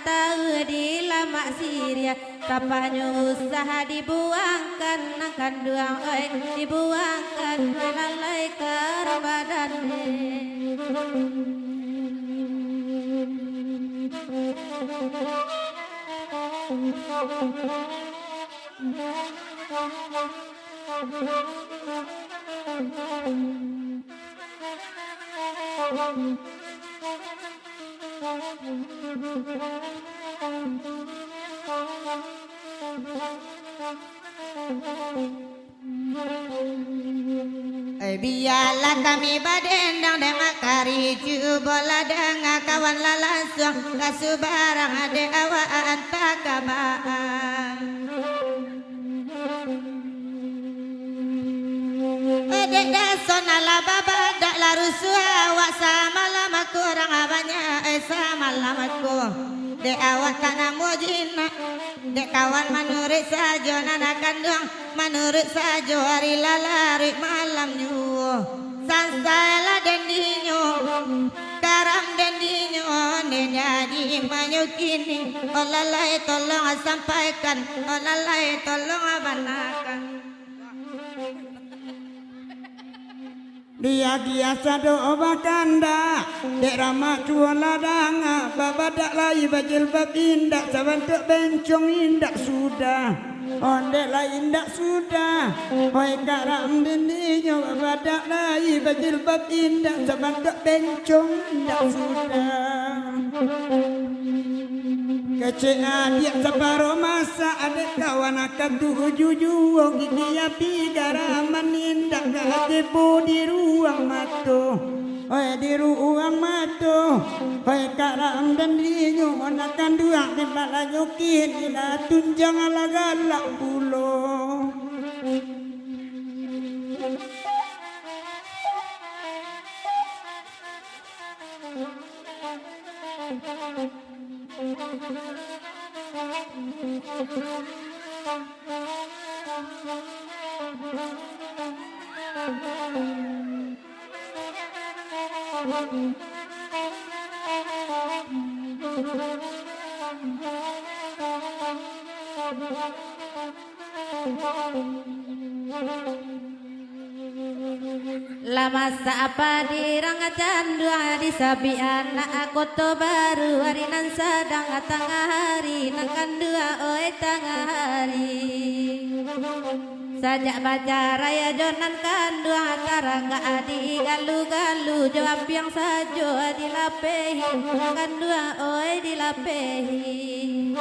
tahu di lama Syria tapanya usaha dibuangkan akan duang oi dibuangkan lalai ke badan biarlah kami badendang dengan kariju bola dengan kawan lalasung kasu barang ade awaan takabaan ade dasona la baba dak la rusua wa sama lama kurang abanya sama lamaku de awak kana mujina de kawan menurut saja nana kandung menurut saja hari lalari malam nyuo sansala dan dinyo karam dan dinyo ne jadi manyukini olalai tolong sampaikan olalai tolong abanakan dia biasa doa bakanda dek ramak cuan ladanga babadak lai bajil babindak sabantuk bencong indak sudah ondek lai indak sudah hoi karam dindinyo babadak lai bajil babindak sabantuk bencong indak sudah kecil adik separuh masa adik kawan akan tujuh gigi api garaman indak hati di ruang matu oi di ruang matu oi karam dan dinyo akan dua di malayukin ila tunjang ala galak pulo lama saapa dirangacan dua di sabi anak aku to baru hari nan sedang tengah hari nakan dua oi tengah hari sajak baca raya jonan kan dua karangga adi galu jawab yang sajo dilapehi kan dua oi dilapehi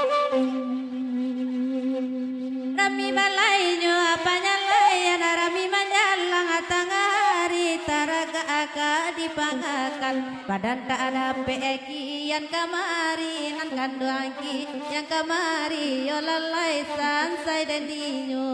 rami balainya apanya layan rami manjalang tengah hari taraga aka dipangakan badan tak ada peki yang kamari nan kanduangki yang kamari yo lalai sansai dan dinyo